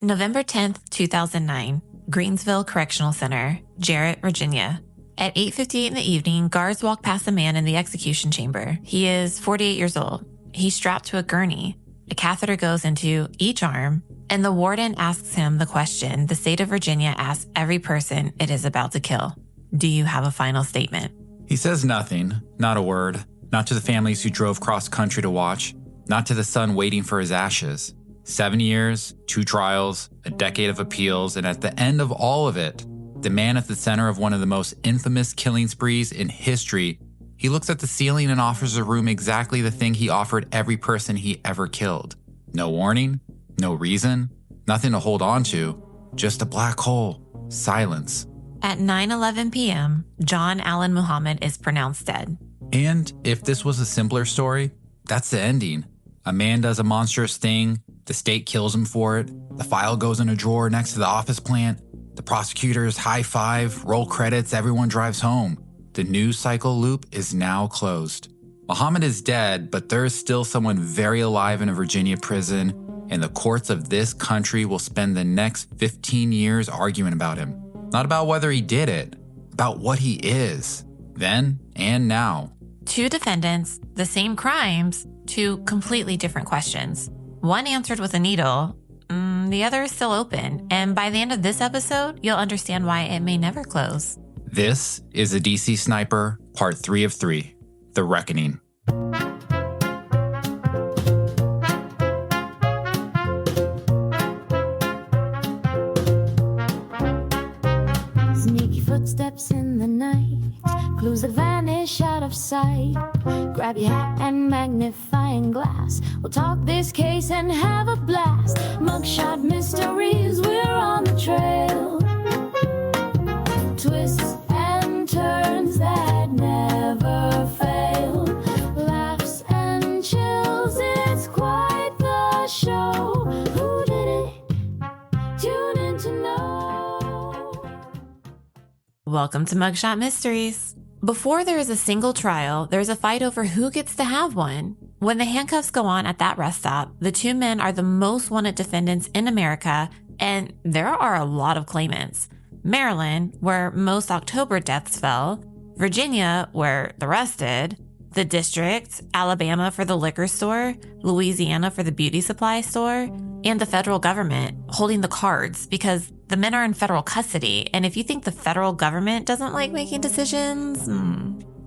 November 10th, 2009, Greensville Correctional Center, Jarrett, Virginia. At 8:58 in the evening, guards walk past a man in the execution chamber. He is 48 years old. He's strapped to a gurney. A catheter goes into each arm, and the warden asks him the question the state of Virginia asks every person it is about to kill. Do you have a final statement? He says nothing, not a word, not to the families who drove cross country to watch, not to the son waiting for his ashes. 7 years, 2 trials, a decade of appeals, and at the end of all of it, the man at the center of one of the most infamous killing sprees in history, he looks at the ceiling and offers the room exactly the thing he offered every person he ever killed. No warning, no reason, nothing to hold on to, just a black hole, silence. At 9:11 p.m., John Allen Muhammad is pronounced dead. And if this was a simpler story, that's the ending. A man does a monstrous thing, the state kills him for it, the file goes in a drawer next to the office plant, the prosecutors high five, roll credits, everyone drives home. The news cycle loop is now closed. Muhammad is dead, but there is still someone very alive in a Virginia prison, and the courts of this country will spend the next 15 years arguing about him. Not about whether he did it, about what he is, then and now. 2 defendants, the same crimes, 2 completely different questions. One answered with a needle, the other is still open, and by the end of this episode, you'll understand why it may never close. This is a DC Sniper, Part 3 of 3, The Reckoning. Sneaky footsteps in the night, clues that vanish out of sight. Grab your hat and magnifying glass. We'll talk this case and have a blast. Mugshot mysteries, we're on the trail. Twists and turns that never fail. Laughs and chills, it's quite the show. Who did it? Tune in to know. Welcome to Mugshot Mysteries. Before there is a single trial, there's a fight over who gets to have one. When the handcuffs go on at that rest stop, the 2 men are the most wanted defendants in America, and there are a lot of claimants. Maryland, where most October deaths fell, Virginia, where the rest did, the district, Alabama for the liquor store, Louisiana for the beauty supply store, and the federal government holding the cards because the men are in federal custody. And if you think the federal government doesn't like making decisions...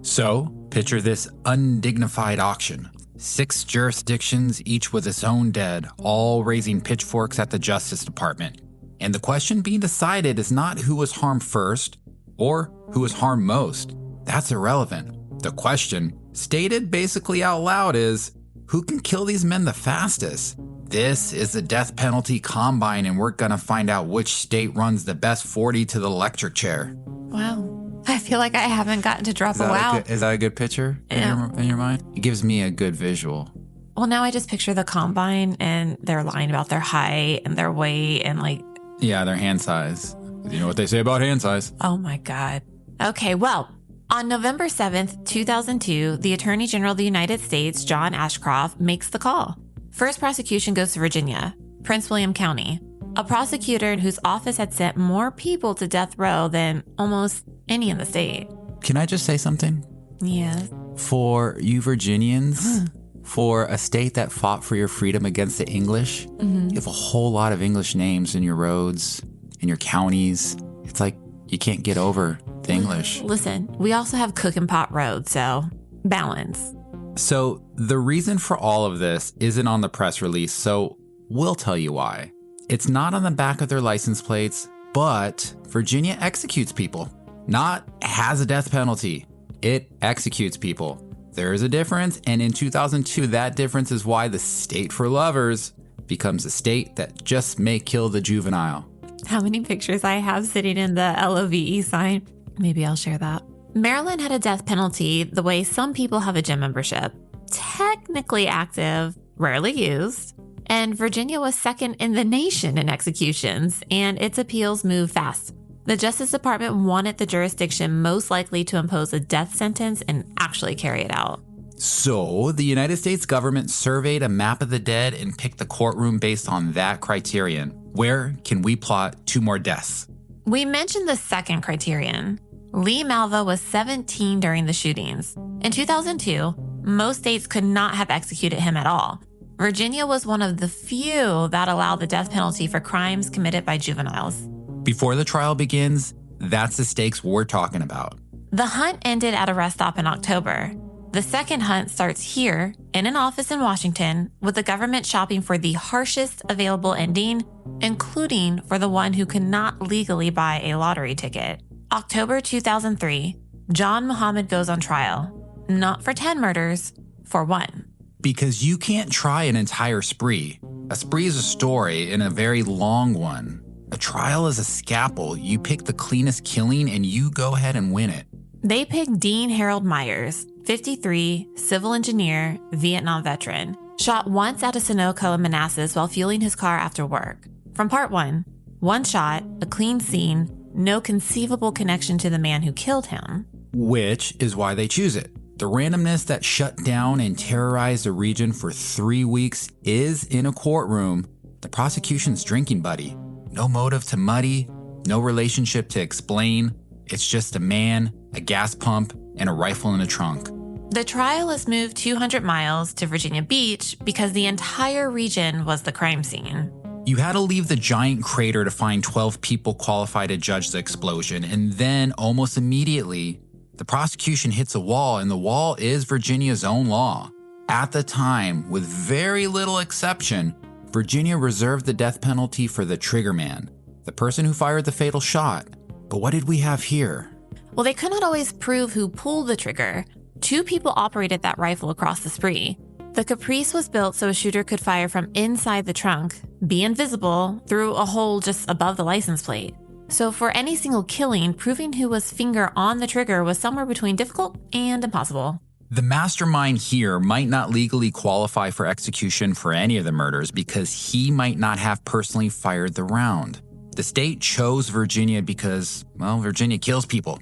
So, picture this undignified auction. 6 jurisdictions, each with its own dead, all raising pitchforks at the Justice Department. And the question being decided is not who was harmed first or who was harmed most. That's irrelevant. The question, stated basically out loud, is who can kill these men the fastest? This is the death penalty combine, and we're gonna find out which state runs the best 40 to the electric chair. Wow. I feel like I haven't gotten to drop a wow. Is that a good picture in your mind? It gives me a good visual. Well, now I just picture the combine and they're lying about their height and their weight and Yeah, their hand size. You know what they say about hand size. Oh my God. Okay, well, on November 7th, 2002, the Attorney General of the United States, John Ashcroft, makes the call. First prosecution goes to Virginia, Prince William County, a prosecutor whose office had sent more people to death row than almost any in the state. Can I just say something? Yes. For you Virginians, for a state that fought for your freedom against the English, you have a whole lot of English names in your roads, in your counties. It's like you can't get over the English. Listen, we also have Cook and Pot Road, so balance. So the reason for all of this isn't on the press release, so we'll tell you why. It's not on the back of their license plates, but Virginia executes people. Not has a death penalty. It executes people. There is a difference, and in 2002, that difference is why the state for lovers becomes a state that just may kill the juvenile. How many pictures I have sitting in the LOVE sign? Maybe I'll share that. Maryland had a death penalty the way some people have a gym membership. Technically active, rarely used. And Virginia was second in the nation in executions, and its appeals moved fast. The Justice Department wanted the jurisdiction most likely to impose a death sentence and actually carry it out. So the United States government surveyed a map of the dead and picked the courtroom based on that criterion. Where can we plot 2 more deaths? We mentioned the second criterion. Lee Malva was 17 during the shootings. In 2002, most states could not have executed him at all. Virginia was one of the few that allowed the death penalty for crimes committed by juveniles. Before the trial begins, that's the stakes we're talking about. The hunt ended at a rest stop in October. The second hunt starts here, in an office in Washington, with the government shopping for the harshest available ending, including for the one who could not legally buy a lottery ticket. October 2003, John Muhammad goes on trial. Not for 10 murders, for 1. Because you can't try an entire spree. A spree is a story and a very long one. A trial is a scalpel. You pick the cleanest killing and you go ahead and win it. They picked Dean Harold Myers, 53, civil engineer, Vietnam veteran, shot once at a Sunoco in Manassas while fueling his car after work. From part 1, 1 shot, a clean scene, no conceivable connection to the man who killed him. Which is why they choose it. The randomness that shut down and terrorized the region for 3 weeks is, in a courtroom, the prosecution's drinking buddy. No motive to muddy, no relationship to explain. It's just a man, a gas pump, and a rifle in a trunk. The trial is moved 200 miles to Virginia Beach because the entire region was the crime scene. You had to leave the giant crater to find 12 people qualified to judge the explosion, and then almost immediately, the prosecution hits a wall, and the wall is Virginia's own law. At the time, with very little exception, Virginia reserved the death penalty for the triggerman, the person who fired the fatal shot. But what did we have here? Well, they could not always prove who pulled the trigger. 2 people operated that rifle across the spree. The Caprice was built so a shooter could fire from inside the trunk, be invisible, through a hole just above the license plate. So for any single killing, proving who was finger on the trigger was somewhere between difficult and impossible. The mastermind here might not legally qualify for execution for any of the murders because he might not have personally fired the round. The state chose Virginia because, well, Virginia kills people.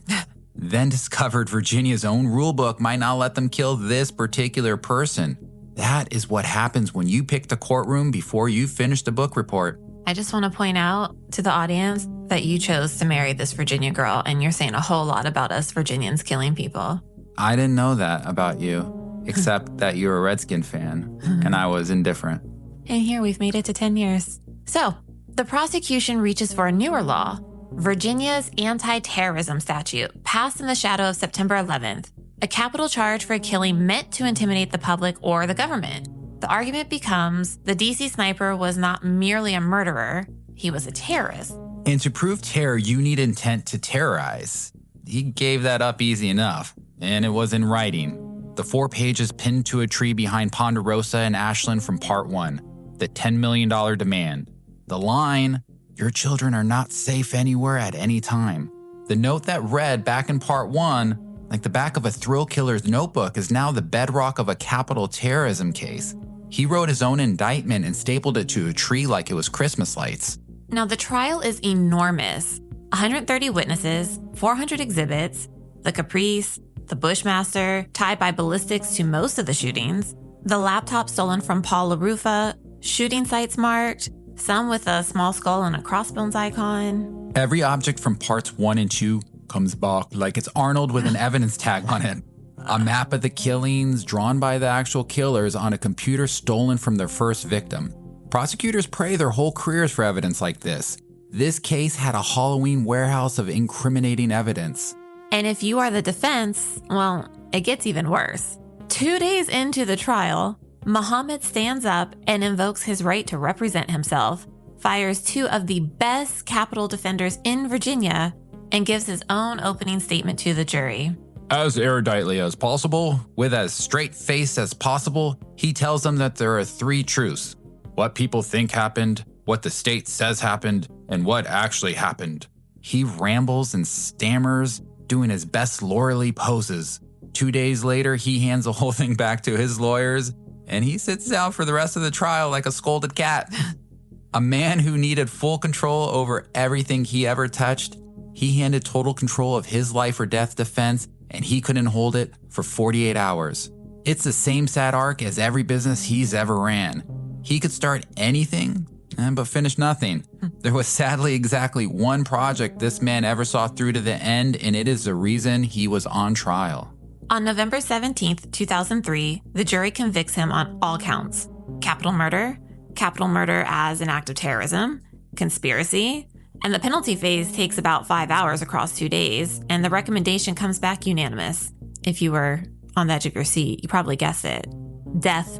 Then discovered Virginia's own rulebook might not let them kill this particular person. That is what happens when you pick the courtroom before you finish the book report. I just want to point out to the audience that you chose to marry this Virginia girl, and you're saying a whole lot about us Virginians killing people. I didn't know that about you, except that you're a Redskin fan, and I was indifferent. And here we've made it to 10 years. So, the prosecution reaches for a newer law, Virginia's antiterrorism statute, passed in the shadow of September 11th, a capital charge for a killing meant to intimidate the public or the government. The argument becomes the DC sniper was not merely a murderer, he was a terrorist. And to prove terror, you need intent to terrorize. He gave that up easy enough, and it was in writing. The 4 pages pinned to a tree behind Ponderosa and Ashland from part 1, the $10 million demand. The line, your children are not safe anywhere at any time. The note that read back in part 1, like the back of a thrill killer's notebook, is now the bedrock of a capital terrorism case. He wrote his own indictment and stapled it to a tree like it was Christmas lights. Now, the trial is enormous. 130 witnesses, 400 exhibits, the Caprice, the Bushmaster, tied by ballistics to most of the shootings, the laptop stolen from Paul LaRufa, shooting sites marked, some with a small skull and a crossbones icon. Every object from parts 1 and 2 comes back like it's Arnold with an evidence tag on it. A map of the killings drawn by the actual killers on a computer stolen from their first victim. Prosecutors pray their whole careers for evidence like this. This case had a Halloween warehouse of incriminating evidence. And if you are the defense, well, it gets even worse. 2 days into the trial, Muhammad stands up and invokes his right to represent himself, fires 2 of the best capital defenders in Virginia, and gives his own opening statement to the jury. As eruditely as possible, with as straight face as possible, he tells them that there are 3 truths: what people think happened, what the state says happened, and what actually happened. He rambles and stammers, doing his best lawyerly poses. 2 days later, he hands the whole thing back to his lawyers, and he sits down for the rest of the trial like a scolded cat. A man who needed full control over everything he ever touched, he handed total control of his life or death defense, and he couldn't hold it for 48 hours. It's the same sad arc as every business he's ever ran. He could start anything, but finished nothing. There was sadly exactly one project this man ever saw through to the end, and it is the reason he was on trial. On November 17th, 2003, the jury convicts him on all counts: capital murder as an act of terrorism, conspiracy, and the penalty phase takes about 5 hours across 2 days, and the recommendation comes back unanimous. If you were on the edge of your seat, you probably guessed it: death.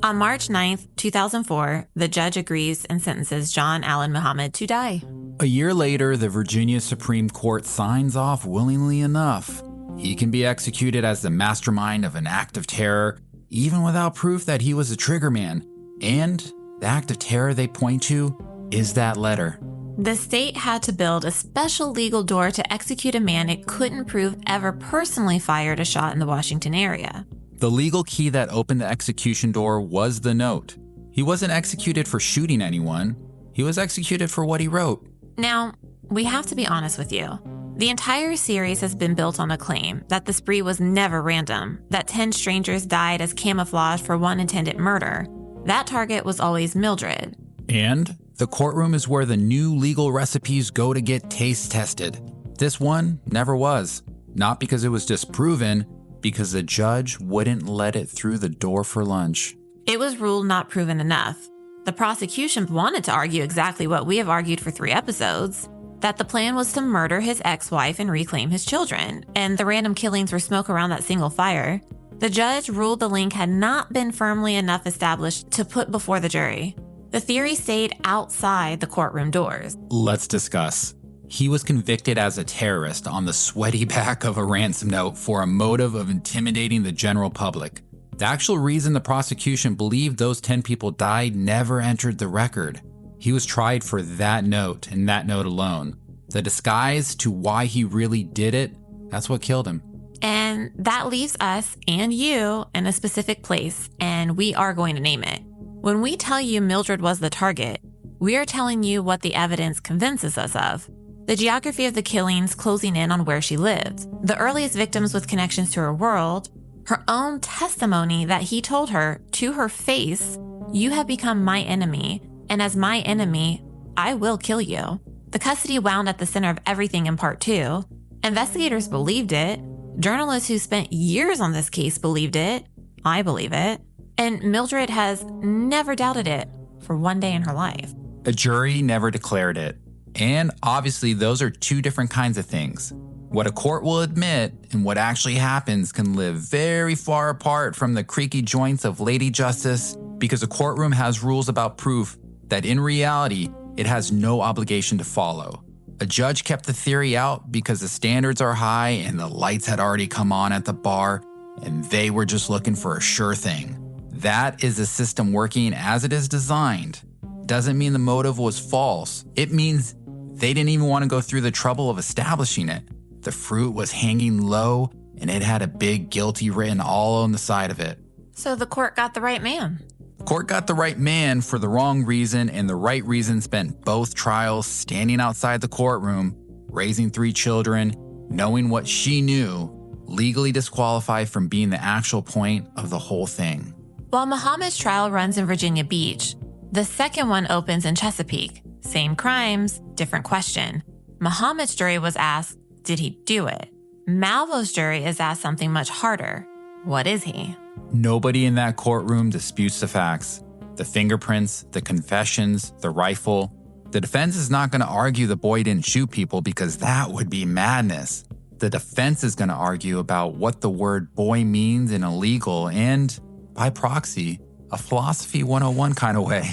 On March 9th, 2004, the judge agrees and sentences John Allen Muhammad to die. A year later, the Virginia Supreme Court signs off willingly enough. He can be executed as the mastermind of an act of terror, even without proof that he was a triggerman. And the act of terror they point to is that letter. The state had to build a special legal door to execute a man it couldn't prove ever personally fired a shot in the Washington area. The legal key that opened the execution door was the note. He wasn't executed for shooting anyone. He was executed for what he wrote. Now, we have to be honest with you. The entire series has been built on a claim that the spree was never random, that 10 strangers died as camouflage for one intended murder. That target was always Mildred. And the courtroom is where the new legal recipes go to get taste tested. This one never was. Not because it was disproven, because the judge wouldn't let it through the door for lunch. It was ruled not proven enough. The prosecution wanted to argue exactly what we have argued for 3 episodes, that the plan was to murder his ex-wife and reclaim his children, and the random killings were smoke around that single fire. The judge ruled the link had not been firmly enough established to put before the jury. The theory stayed outside the courtroom doors. Let's discuss. He was convicted as a terrorist on the sweaty back of a ransom note for a motive of intimidating the general public. The actual reason the prosecution believed those 10 people died never entered the record. He was tried for that note and that note alone. The disguise to why he really did it, that's what killed him. And that leaves us and you in a specific place, and we are going to name it. When we tell you Mildred was the target, we are telling you what the evidence convinces us of. The geography of the killings closing in on where she lived, the earliest victims with connections to her world, her own testimony that he told her to her face, "You have become my enemy, and as my enemy, I will kill you." The custody wound at the center of everything in part 2. Investigators believed it. Journalists who spent years on this case believed it. I believe it. And Mildred has never doubted it for one day in her life. A jury never declared it. And obviously, those are 2 different kinds of things. What a court will admit and what actually happens can live very far apart from the creaky joints of Lady Justice, because a courtroom has rules about proof that in reality, it has no obligation to follow. A judge kept the theory out because the standards are high and the lights had already come on at the bar, and they were just looking for a sure thing. That is a system working as it is designed. Doesn't mean the motive was false. It means they didn't even want to go through the trouble of establishing it. The fruit was hanging low, and it had a big guilty written all on the side of it. So the court got the right man. Court got the right man for the wrong reason, and the right reason spent both trials standing outside the courtroom, raising 3 children, knowing what she knew, legally disqualified from being the actual point of the whole thing. While Muhammad's trial runs in Virginia Beach, the second one opens in Chesapeake. Same crimes, different question. Muhammad's jury was asked, did he do it? Malvo's jury is asked something much harder. What is he? Nobody in that courtroom disputes the facts. The fingerprints, the confessions, the rifle. The defense is not going to argue the boy didn't shoot people because that would be madness. The defense is going to argue about what the word boy means in a legal and, by proxy, a philosophy 101 kind of way.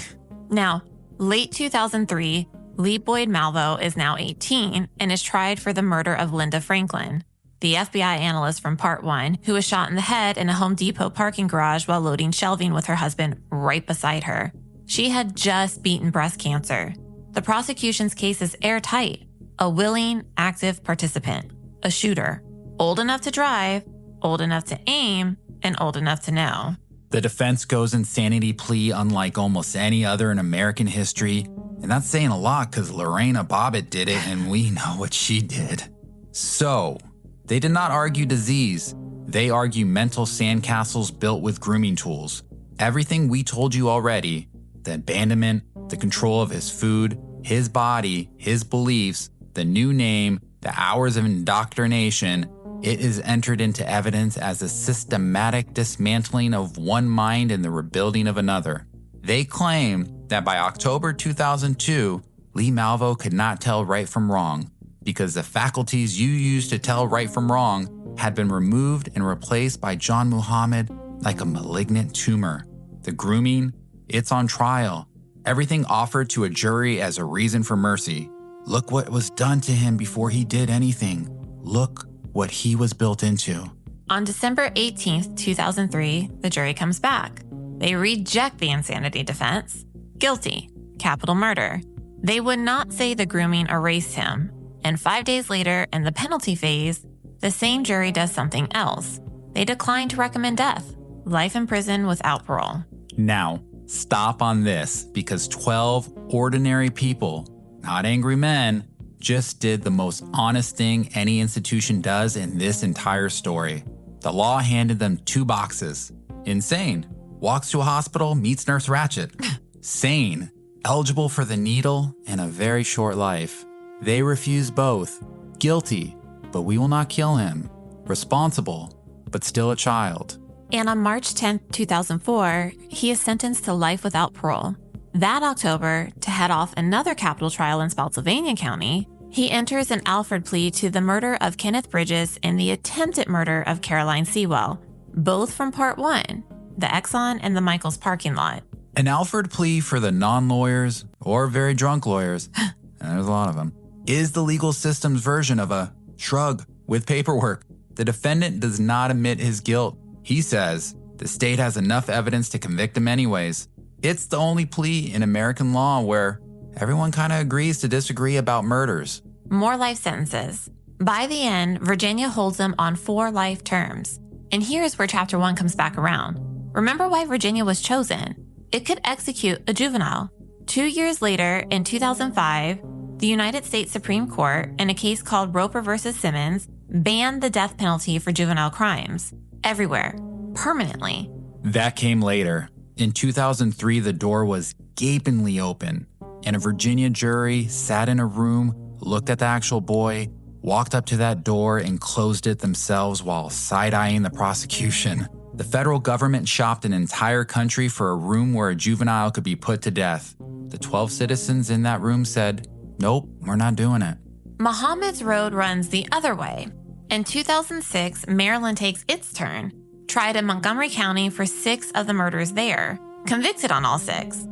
Now, late 2003, Lee Boyd Malvo is now 18 and is tried for the murder of Linda Franklin, the FBI analyst from Part 1 who was shot in the head in a Home Depot parking garage while loading shelving with her husband right beside her. She had just beaten breast cancer. The prosecution's case is airtight. A willing, active participant. A shooter. Old enough to drive, old enough to aim, and old enough to know. The defense goes insanity plea unlike almost any other in American history. And that's saying a lot because Lorena Bobbitt did it and we know what she did. So, they did not argue disease. They argue mental sandcastles built with grooming tools. Everything we told you already, the abandonment, the control of his food, his body, his beliefs, the new name, the hours of indoctrination, it is entered into evidence as a systematic dismantling of one mind and the rebuilding of another. They claim that by October 2002, Lee Malvo could not tell right from wrong because the faculties you used to tell right from wrong had been removed and replaced by John Muhammad like a malignant tumor. The grooming, it's on trial. Everything offered to a jury as a reason for mercy. Look what was done to him before he did anything. Look what he was built into. On December 18th, 2003, the jury comes back. They reject the insanity defense. Guilty. Capital murder. They would not say the grooming erased him. And 5 days later, in the penalty phase, the same jury does something else. They decline to recommend death. Life in prison without parole. Now, stop on this because 12 ordinary people, not angry men, just did the most honest thing any institution does in this entire story. The law handed them 2 boxes. Insane. Walks to a hospital, meets Nurse Ratched. Sane. Eligible for the needle and a very short life. They refuse both. Guilty, but we will not kill him. Responsible, but still a child. And on March 10, 2004, he is sentenced to life without parole. That October, to head off another capital trial in Spotsylvania County, he enters an Alford plea to the murder of Kenneth Bridges and the attempted murder of Caroline Sewell, both from Part 1, the Exxon and the Michaels parking lot. An Alford plea for the non-lawyers, or very drunk lawyers, and there's a lot of them, is the legal system's version of a shrug with paperwork. The defendant does not admit his guilt. He says the state has enough evidence to convict him anyways. It's the only plea in American law where everyone kind of agrees to disagree about murders. More life sentences. By the end, Virginia holds them on 4 life terms. And here's where Chapter 1 comes back around. Remember why Virginia was chosen? It could execute a juvenile. 2 years later, in 2005, the United States Supreme Court, in a case called Roper v. Simmons, banned the death penalty for juvenile crimes. Everywhere. Permanently. That came later. In 2003, the door was gapingly open, and a Virginia jury sat in a room, looked at the actual boy, walked up to that door, and closed it themselves while side-eyeing the prosecution. The federal government shopped an entire country for a room where a juvenile could be put to death. The 12 citizens in that room said, "Nope, we're not doing it." Muhammad's road runs the other way. In 2006, Maryland takes its turn, tried in Montgomery County for 6 of the murders there, convicted on all 6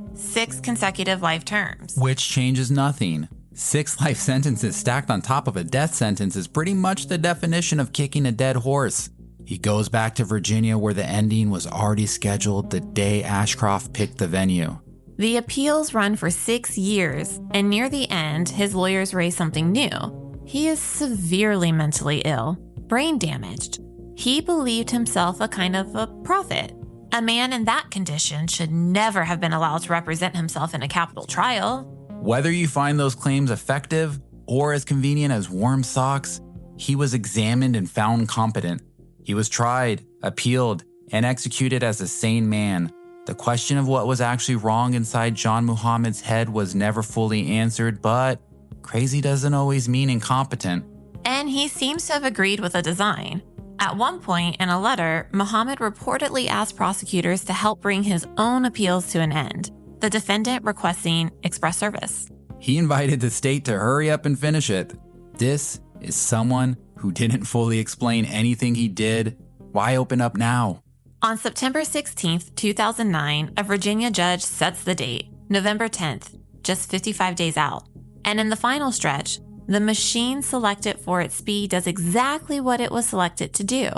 consecutive life terms. Which changes nothing. 6 life sentences stacked on top of a death sentence is pretty much the definition of kicking a dead horse. He goes back to Virginia where the ending was already scheduled the day Ashcroft picked the venue. The appeals run for 6 years, and near the end, his lawyers raise something new. He is severely mentally ill, brain damaged. He believed himself a kind of a prophet. A man in that condition should never have been allowed to represent himself in a capital trial. Whether you find those claims effective or as convenient as warm socks, he was examined and found competent. He was tried, appealed, and executed as a sane man. The question of what was actually wrong inside John Muhammad's head was never fully answered, but crazy doesn't always mean incompetent. And he seems to have agreed with the design. At one point in a letter, Muhammad reportedly asked prosecutors to help bring his own appeals to an end, the defendant requesting express service. He invited the state to hurry up and finish it. This is someone who didn't fully explain anything he did. Why open up now? On September 16th, 2009, a Virginia judge sets the date, November 10th, just 55 days out. And in the final stretch, the machine selected for its speed does exactly what it was selected to do.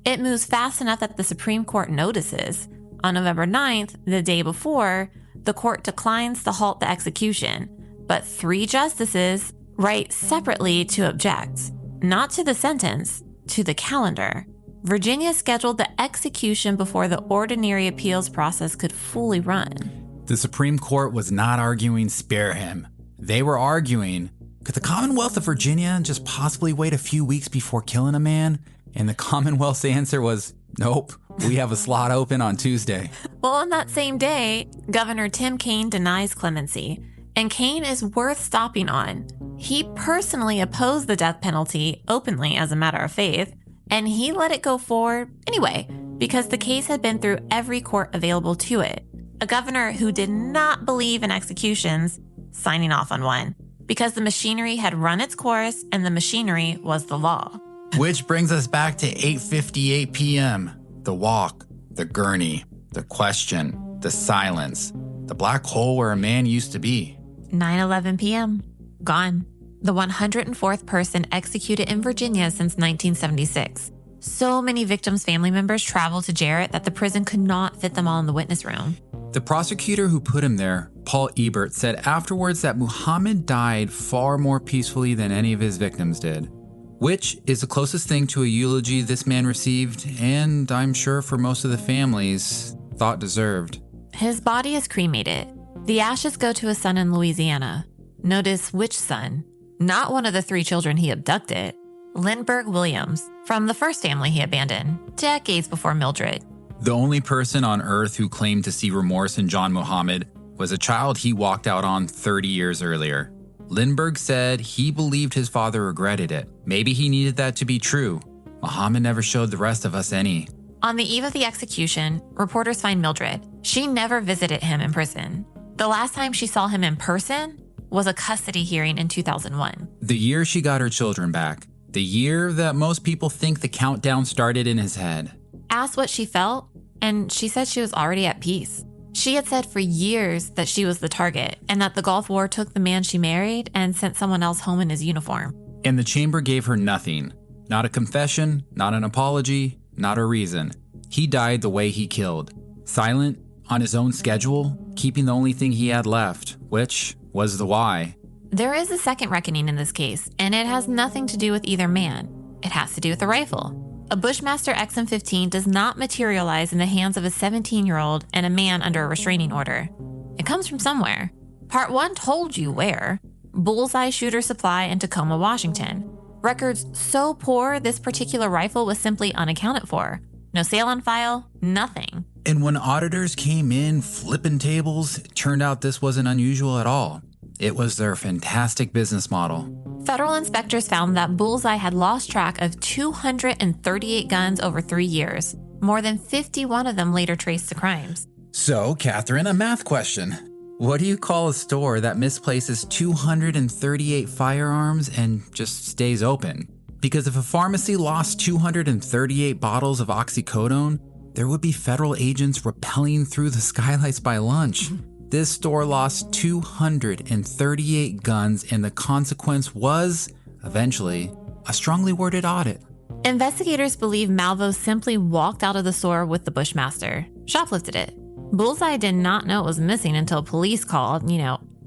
It moves fast enough that the Supreme Court notices. On November 9th, the day before, the court declines to halt the execution, but 3 justices write separately to object, not to the sentence, to the calendar. Virginia scheduled the execution before the ordinary appeals process could fully run. The Supreme Court was not arguing spare him. They were arguing, could the Commonwealth of Virginia just possibly wait a few weeks before killing a man? And the Commonwealth's answer was, Nope, we have a slot open on Tuesday. Well, on that same day, Governor Tim Kaine denies clemency, and Kaine is worth stopping on. He personally opposed the death penalty openly as a matter of faith, and he let it go forward anyway, because the case had been through every court available to it. A governor who did not believe in executions signing off on one, because the machinery had run its course and the machinery was the law. Which brings us back to 8:58 p.m. The walk, the gurney, the question, the silence, the black hole where a man used to be. 9:11 p.m. Gone. The 104th person executed in Virginia since 1976. So many victims' family members traveled to Jarrett that the prison could not fit them all in the witness room. The prosecutor who put him there, Paul Ebert, said afterwards that Muhammad died far more peacefully than any of his victims did, which is the closest thing to a eulogy this man received, and I'm sure for most of the families, thought deserved. His body is cremated. The ashes go to his son in Louisiana. Notice which son. Not one of the 3 children he abducted. Lindbergh Williams, from the first family he abandoned, decades before Mildred. The only person on earth who claimed to see remorse in John Muhammad was a child he walked out on 30 years earlier. Lindbergh said he believed his father regretted it. Maybe he needed that to be true. Muhammad never showed the rest of us any. On the eve of the execution, reporters find Mildred. She never visited him in prison. The last time she saw him in person was a custody hearing in 2001. The year she got her children back. The year that most people think the countdown started in his head. Asked what she felt, and she said she was already at peace. She had said for years that she was the target and that the Gulf War took the man she married and sent someone else home in his uniform. And the chamber gave her nothing. Not a confession, not an apology, not a reason. He died the way he killed. Silent, on his own schedule, keeping the only thing he had left, which was the why. There is a second reckoning in this case, and it has nothing to do with either man. It has to do with the rifle. A Bushmaster XM15 does not materialize in the hands of a 17-year-old and a man under a restraining order. It comes from somewhere. Part 1 told you where. Bullseye Shooter Supply in Tacoma, Washington. Records so poor this particular rifle was simply unaccounted for. No sale on file, nothing. And when auditors came in flipping tables, it turned out this wasn't unusual at all. It was their fantastic business model. Federal inspectors found that Bullseye had lost track of 238 guns over 3 years. More than 51 of them later traced to crimes. So, Kathryn, a math question. What do you call a store that misplaces 238 firearms and just stays open? Because if a pharmacy lost 238 bottles of oxycodone, there would be federal agents rappelling through the skylights by lunch. This store lost 238 guns, and the consequence was, eventually, a strongly worded audit. Investigators believe Malvo simply walked out of the store with the Bushmaster, shoplifted it. Bullseye did not know it was missing until police called,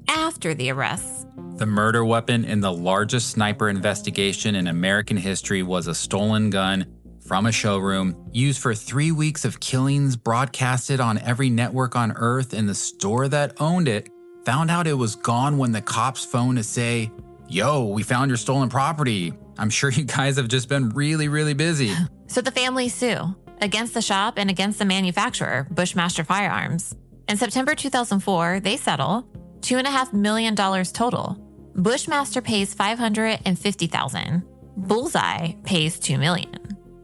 after the arrests. The murder weapon in the largest sniper investigation in American history was a stolen gun from a showroom, used for 3 weeks of killings, broadcasted on every network on Earth, and the store that owned it found out it was gone when the cops phoned to say, "Yo, we found your stolen property. I'm sure you guys have just been really, really busy." So the family sue against the shop and against the manufacturer, Bushmaster Firearms. In September 2004, they settle $2.5 million total. Bushmaster pays $550,000. Bullseye pays $2 million.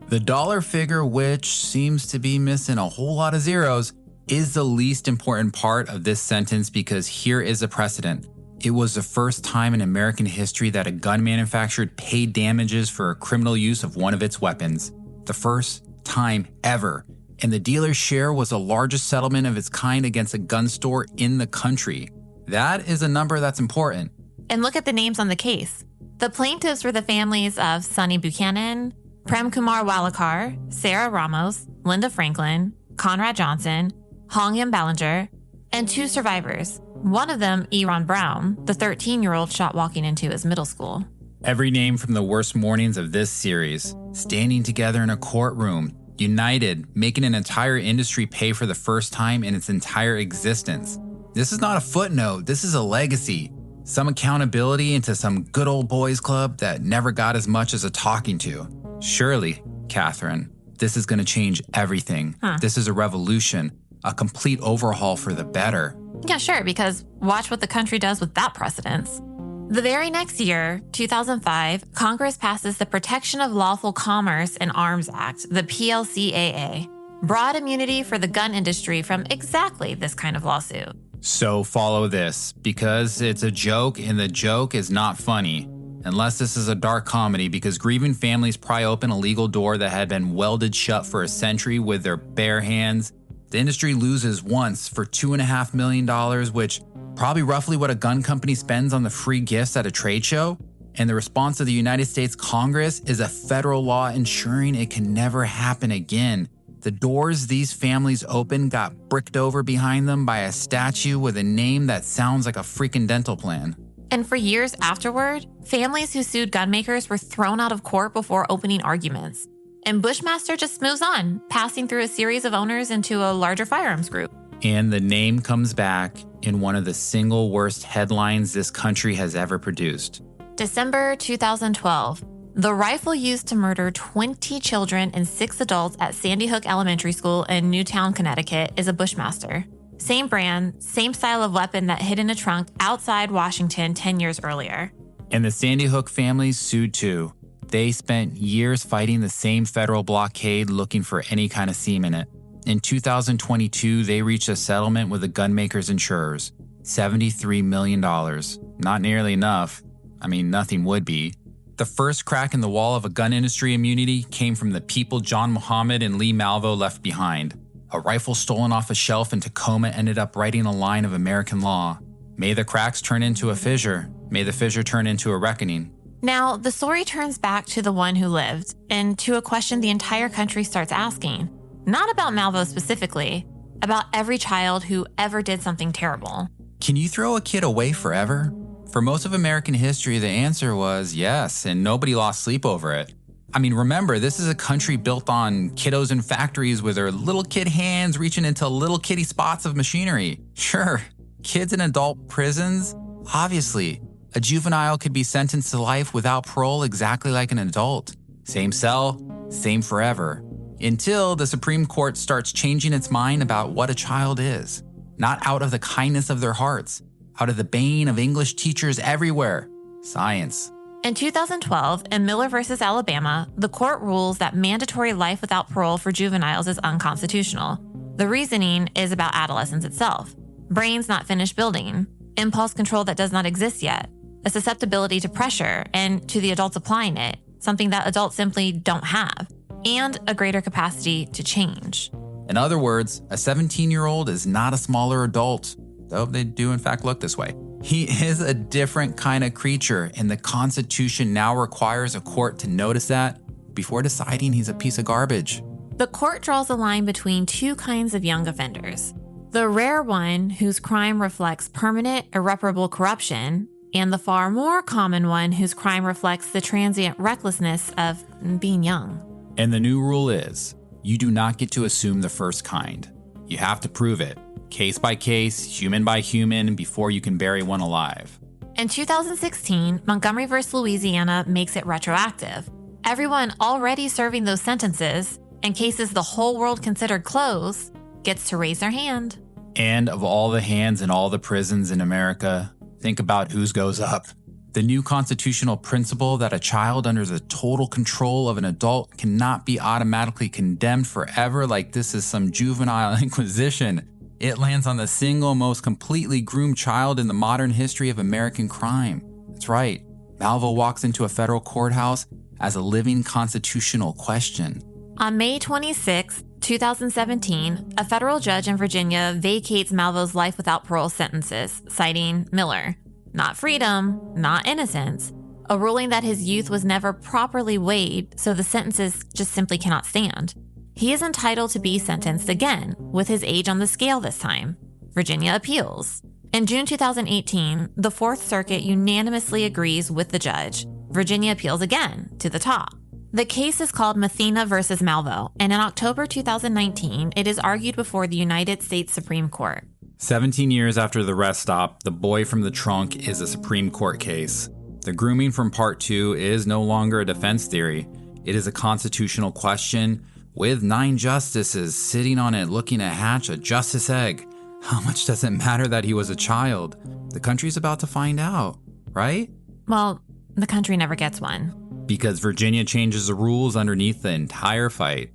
The dollar figure, which seems to be missing a whole lot of zeros, is the least important part of this sentence because here is a precedent. It was the first time in American history that a gun manufacturer paid damages for a criminal use of one of its weapons. The first time ever. And the dealer's share was the largest settlement of its kind against a gun store in the country. That is a number that's important. And look at the names on the case. The plaintiffs were the families of Sonny Buchanan, Prem Kumar Walekar, Sarah Ramos, Linda Franklin, Conrad Johnson, Hong Yim Ballinger, and 2 survivors. One of them, Eron Brown, the 13-year-old shot walking into his middle school. Every name from the worst mornings of this series, standing together in a courtroom, united, making an entire industry pay for the first time in its entire existence. This is not a footnote, this is a legacy. Some accountability into some good old boys club that never got as much as a talking to. Surely, Kathryn, this is going to change everything. This is a revolution, a complete overhaul for the better. Yeah, sure, because watch what the country does with that precedence. The very next year, 2005, Congress passes the Protection of Lawful Commerce in Arms Act, the PLCAA. Broad immunity for the gun industry from exactly this kind of lawsuit. So follow this, because it's a joke and the joke is not funny. Unless this is a dark comedy, because grieving families pry open a legal door that had been welded shut for a century with their bare hands. The industry loses once for $2.5 million, which probably roughly what a gun company spends on the free gifts at a trade show. And the response of the United States Congress is a federal law ensuring it can never happen again. The doors these families opened got bricked over behind them by a statue with a name that sounds like a freaking dental plan. And for years afterward, families who sued gun makers were thrown out of court before opening arguments. And Bushmaster just moves on, passing through a series of owners into a larger firearms group. And the name comes back in one of the single worst headlines this country has ever produced. December 2012. The rifle used to murder 20 children and 6 adults at Sandy Hook Elementary School in Newtown, Connecticut is a Bushmaster. Same brand, same style of weapon that hid in a trunk outside Washington 10 years earlier. And the Sandy Hook families sued too. They spent years fighting the same federal blockade looking for any kind of seam in it. In 2022, they reached a settlement with the gunmakers' insurers. $73 million. Not nearly enough. I mean, nothing would be. The first crack in the wall of a gun industry immunity came from the people John Muhammad and Lee Malvo left behind. A rifle stolen off a shelf in Tacoma ended up writing a line of American law. May the cracks turn into a fissure. May the fissure turn into a reckoning. Now, the story turns back to the one who lived, and to a question the entire country starts asking. Not about Malvo specifically, about every child who ever did something terrible. Can you throw a kid away forever? For most of American history, the answer was yes, and nobody lost sleep over it. I mean, remember, this is a country built on kiddos in factories with their little kid hands reaching into little kitty spots of machinery. Sure, kids in adult prisons? Obviously. A juvenile could be sentenced to life without parole exactly like an adult. Same cell, same forever. Until the Supreme Court starts changing its mind about what a child is. Not out of the kindness of their hearts, out of the bane of English teachers everywhere. Science. In 2012, in Miller versus Alabama, the court rules that mandatory life without parole for juveniles is unconstitutional. The reasoning is about adolescence itself. Brains not finished building, impulse control that does not exist yet, a susceptibility to pressure and to the adults applying it, something that adults simply don't have, and a greater capacity to change. In other words, a 17-year-old is not a smaller adult, though they do in fact look this way. He is a different kind of creature, and the Constitution now requires a court to notice that before deciding he's a piece of garbage. The court draws a line between two kinds of young offenders. The rare one whose crime reflects permanent, irreparable corruption, and the far more common one whose crime reflects the transient recklessness of being young. And the new rule is, you do not get to assume the first kind. You have to prove it, case by case, human by human, before you can bury one alive. In 2016, Montgomery v. Louisiana makes it retroactive. Everyone already serving those sentences, in cases the whole world considered closed, gets to raise their hand. And of all the hands in all the prisons in America, think about whose goes up. The new constitutional principle that a child under the total control of an adult cannot be automatically condemned forever like this is some juvenile inquisition. It lands on the single most completely groomed child in the modern history of American crime. That's right. Malvo walks into a federal courthouse as a living constitutional question. On May 26, 2017, a federal judge in Virginia vacates Malvo's life without parole sentences, citing Miller. Not freedom, not innocence. A ruling that his youth was never properly weighed, so the sentences just simply cannot stand. He is entitled to be sentenced again, with his age on the scale this time. Virginia appeals. In June 2018, the Fourth Circuit unanimously agrees with the judge. Virginia appeals again, to the top. The case is called Mathena versus Malvo, and in October 2019, it is argued before the United States Supreme Court. 17 years after the rest stop, The Boy from the Trunk is a Supreme Court case. The grooming from Part 2 is no longer a defense theory. It is a constitutional question with 9 justices sitting on it looking to hatch a justice egg. How much does it matter that he was a child? The country's about to find out, right? Well, the country never gets one. Because Virginia changes the rules underneath the entire fight.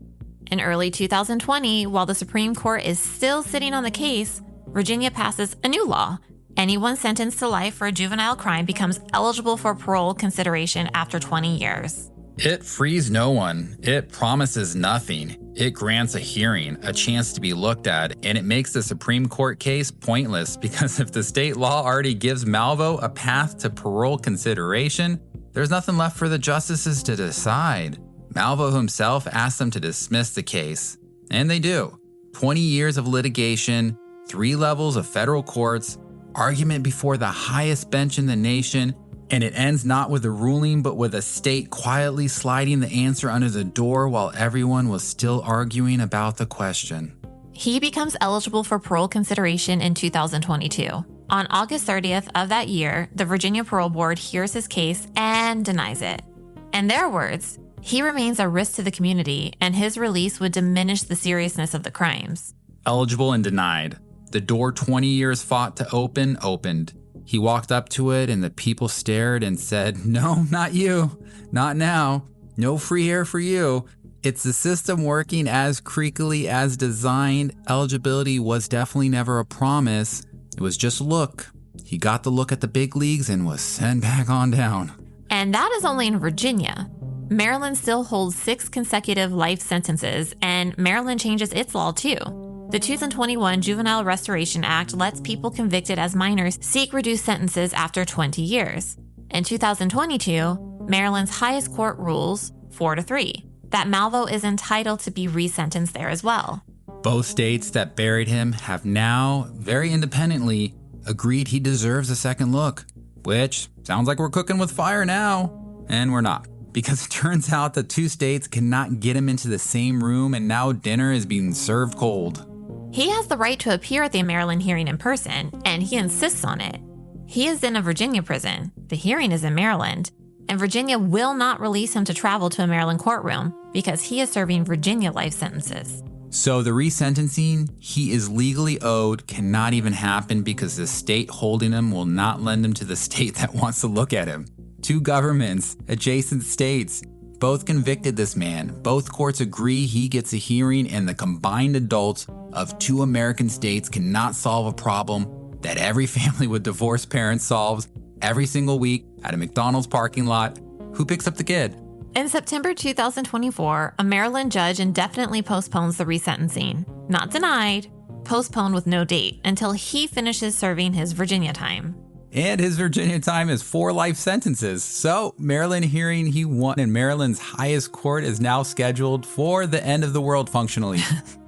In early 2020, while the Supreme Court is still sitting on the case, Virginia passes a new law. Anyone sentenced to life for a juvenile crime becomes eligible for parole consideration after 20 years. It frees no one. It promises nothing. It grants a hearing, a chance to be looked at, and it makes the Supreme Court case pointless because if the state law already gives Malvo a path to parole consideration, there's nothing left for the justices to decide. Malvo himself asked them to dismiss the case, and they do. 20 years of litigation, 3 levels of federal courts, argument before the highest bench in the nation, and it ends not with a ruling but with a state quietly sliding the answer under the door while everyone was still arguing about the question. He becomes eligible for parole consideration in 2022. On August 30th of that year, the Virginia Parole Board hears his case and denies it. In their words, he remains a risk to the community and his release would diminish the seriousness of the crimes. Eligible and denied. The door 20 years fought to open opened. He walked up to it and the people stared and said, "No, not you. Not now. No free air for you." It's the system working as creakily as designed. Eligibility was definitely never a promise. It was just a look. He got the look at the big leagues and was sent back on down. And that is only in Virginia. Maryland still holds 6 consecutive life sentences, and Maryland changes its law too. The 2021 Juvenile Restoration Act lets people convicted as minors seek reduced sentences after 20 years. In 2022, Maryland's highest court rules, 4-3, that Malvo is entitled to be resentenced there as well. Both states that buried him have now, very independently, agreed he deserves a second look, which sounds like we're cooking with fire now. And we're not, because it turns out the 2 states cannot get him into the same room and now dinner is being served cold. He has the right to appear at the Maryland hearing in person, and he insists on it. He is in a Virginia prison. The hearing is in Maryland, and Virginia will not release him to travel to a Maryland courtroom because he is serving Virginia life sentences. So the resentencing he is legally owed cannot even happen because the state holding him will not lend him to the state that wants to look at him. 2 governments, adjacent states, both convicted this man. Both courts agree he gets a hearing, and the combined adults of 2 American states cannot solve a problem that every family with divorced parents solves every single week at a McDonald's parking lot. Who picks up the kid? In September 2024, a Maryland judge indefinitely postpones the resentencing. Not denied, postponed with no date until he finishes serving his Virginia time. And his Virginia time is 4 life sentences. So Maryland hearing he won in Maryland's highest court is now scheduled for the end of the world functionally.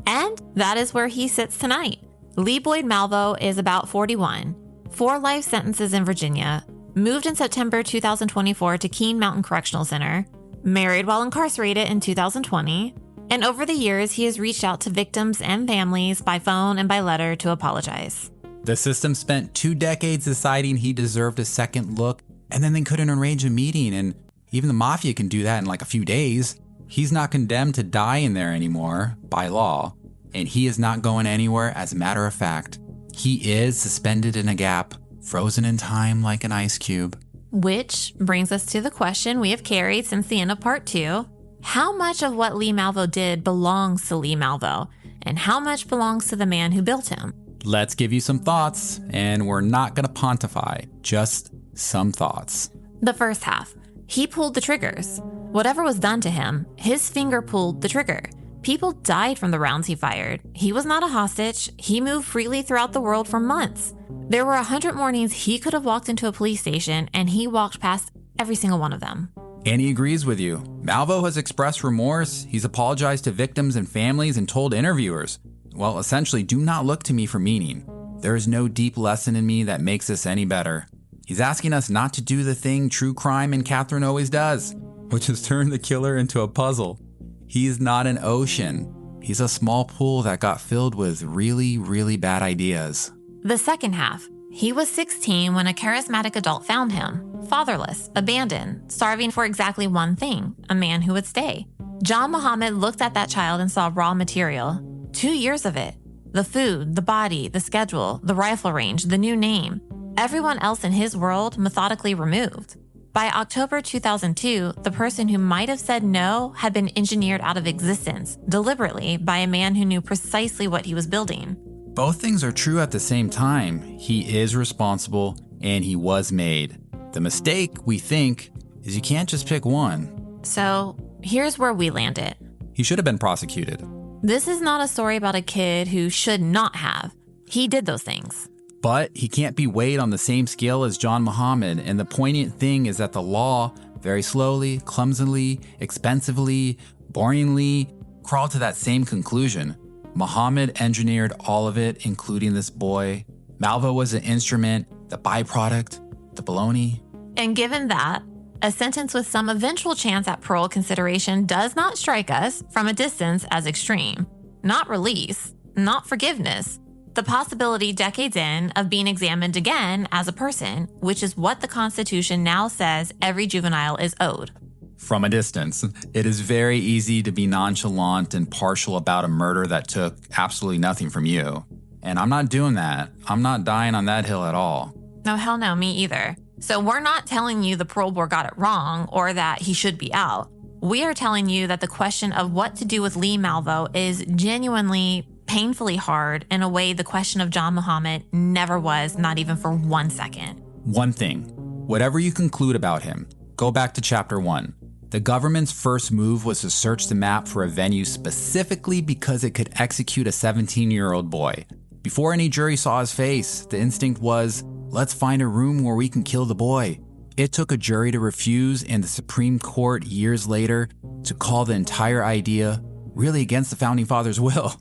And that is where he sits tonight. Lee Boyd Malvo is about 41, 4 life sentences in Virginia, moved in September 2024 to Keene Mountain Correctional Center, married while incarcerated in 2020, and over the years he has reached out to victims and families by phone and by letter to apologize. The system spent 2 decades deciding he deserved a second look, and then they couldn't arrange a meeting, and even the mafia can do that in like a few days. He's not condemned to die in there anymore, by law, and he is not going anywhere as a matter of fact. He is suspended in a gap, frozen in time like an ice cube. Which brings us to the question we have carried since the end of part 2. How much of what Lee Malvo did belongs to Lee Malvo, and how much belongs to the man who built him? Let's give you some thoughts, and we're not going to pontify, just some thoughts. The first half. He pulled the triggers. Whatever was done to him, his finger pulled the trigger. People died from the rounds he fired. He was not a hostage. He moved freely throughout the world for months. There were 100 mornings he could have walked into a police station, and he walked past every single one of them. And he agrees with you. Malvo has expressed remorse. He's apologized to victims and families and told interviewers, well, essentially, do not look to me for meaning. There is no deep lesson in me that makes this any better. He's asking us not to do the thing true crime and Kathryn always does, which is turn the killer into a puzzle. He's not an ocean. He's a small pool that got filled with really, really bad ideas. The second half. He was 16 when a charismatic adult found him, fatherless, abandoned, starving for exactly one thing, a man who would stay. John Muhammad looked at that child and saw raw material. 2 years of it. The food, the body, the schedule, the rifle range, the new name. Everyone else in his world methodically removed. By October 2002, the person who might have said no had been engineered out of existence, deliberately, by a man who knew precisely what he was building. Both things are true at the same time. He is responsible, and he was made. The mistake, we think, is you can't just pick one. So, here's where we landed. He should have been prosecuted. This is not a story about a kid who should not have. He did those things. But he can't be weighed on the same scale as John Muhammad, and the poignant thing is that the law, very slowly, clumsily, expensively, boringly, crawled to that same conclusion. Muhammad engineered all of it, including this boy. Malvo was an instrument, the byproduct, the baloney. And given that, a sentence with some eventual chance at parole consideration does not strike us from a distance as extreme. Not release, not forgiveness. The possibility decades in of being examined again as a person, which is what the Constitution now says every juvenile is owed. From a distance, it is very easy to be nonchalant and partial about a murder that took absolutely nothing from you. And I'm not doing that. I'm not dying on that hill at all. No, hell no, me either. So we're not telling you the parole board got it wrong or that he should be out. We are telling you that the question of what to do with Lee Malvo is genuinely, painfully hard in a way the question of John Muhammad never was, not even for 1 second. One thing, whatever you conclude about him, go back to chapter 1. The government's first move was to search the map for a venue specifically because it could execute a 17-year-old boy. Before any jury saw his face, the instinct was, let's find a room where we can kill the boy. It took a jury to refuse and the Supreme Court years later to call the entire idea really against the Founding Fathers' will.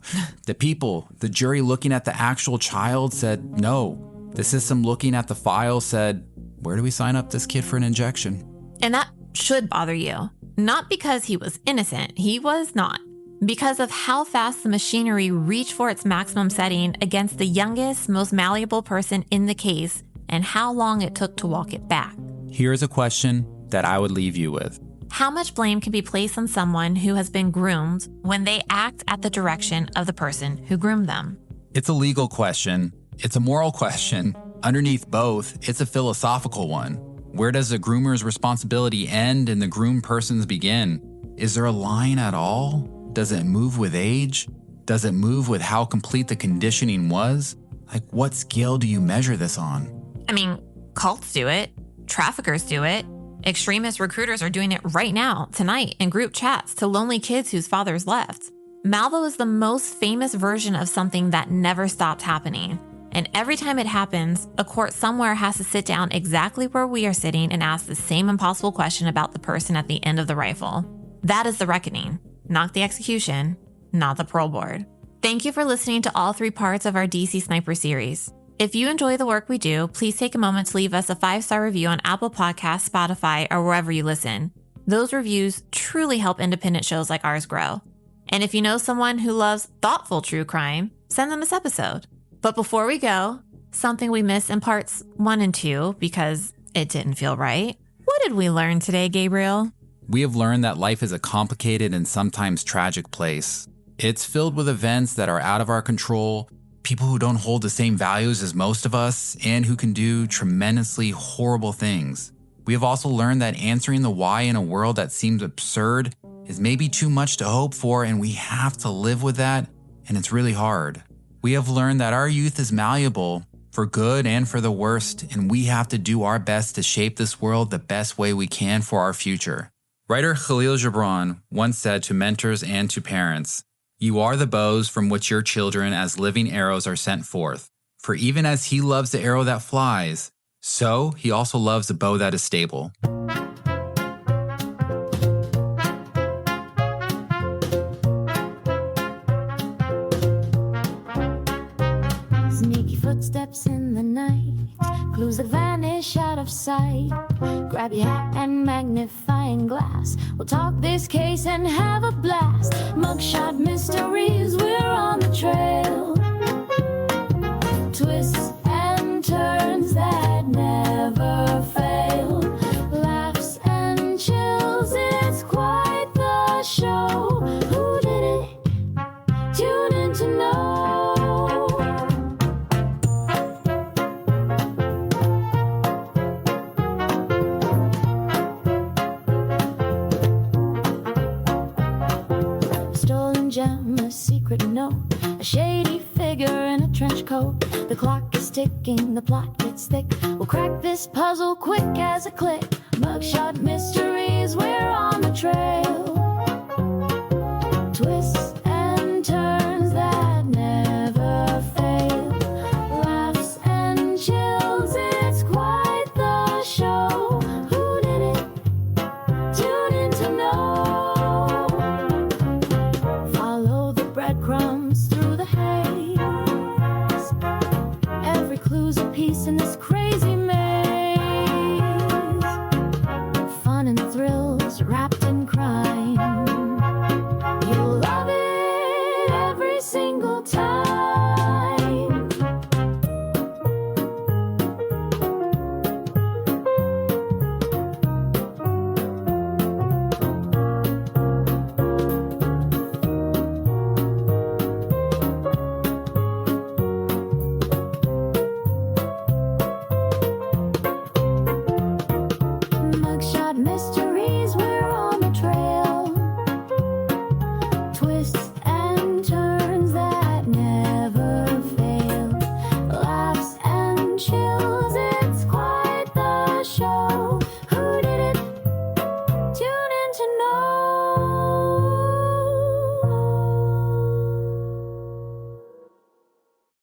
The people, the jury looking at the actual child said no. The system looking at the file said, where do we sign up this kid for an injection? And that should bother you. Not because he was innocent, he was not. Because of how fast the machinery reached for its maximum setting against the youngest, most malleable person in the case, and how long it took to walk it back. Here's a question that I would leave you with. How much blame can be placed on someone who has been groomed when they act at the direction of the person who groomed them? It's a legal question. It's a moral question. Underneath both, it's a philosophical one. Where does the groomer's responsibility end and the groomed person's begin? Is there a line at all? Does it move with age? Does it move with how complete the conditioning was? Like, what scale do you measure this on? I mean, cults do it. Traffickers do it. Extremist recruiters are doing it right now, tonight, in group chats to lonely kids whose fathers left. Malvo is the most famous version of something that never stopped happening. And every time it happens, a court somewhere has to sit down exactly where we are sitting and ask the same impossible question about the person at the end of the rifle. That is the reckoning, not the execution, not the parole board. Thank you for listening to all 3 parts of our DC Sniper series. If you enjoy the work we do, please take a moment to leave us a 5-star review on Apple Podcasts, Spotify, or wherever you listen. Those reviews truly help independent shows like ours grow. And if you know someone who loves thoughtful true crime, send them this episode. But before we go, something we missed in parts 1 and 2 because it didn't feel right. What did we learn today, Gabriel? We have learned that life is a complicated and sometimes tragic place. It's filled with events that are out of our control, people who don't hold the same values as most of us, and who can do tremendously horrible things. We have also learned that answering the why in a world that seems absurd is maybe too much to hope for, and we have to live with that, and it's really hard. We have learned that our youth is malleable, for good and for the worst, and we have to do our best to shape this world the best way we can for our future. Writer Khalil Gibran once said to mentors and to parents, "You are the bows from which your children as living arrows are sent forth. For even as he loves the arrow that flies, so he also loves the bow that is stable." Sneaky footsteps in the night, clues that vanish out of sight. Grab your hat and magnifying glass. We'll talk this case and have a blast. Mugshot mysteries, we're on the trail. Twists and turns that never fail. Laughs and chills, it's quite the show. secret note. A shady figure in a trench coat. The clock is ticking, the plot gets thick. We'll crack this puzzle quick as a click. Mugshot mysteries, we're on the trail. Twists and turns that never fail. Laughs and chills, it's quite the show. Who did it? Tune in to know. Follow the breadcrumbs through the haze. Every clue's a piece in this crazy maze. Fun and thrills wrapped in crime. You'll love it every single time. Mugshot mysteries, we're on the trail. Twists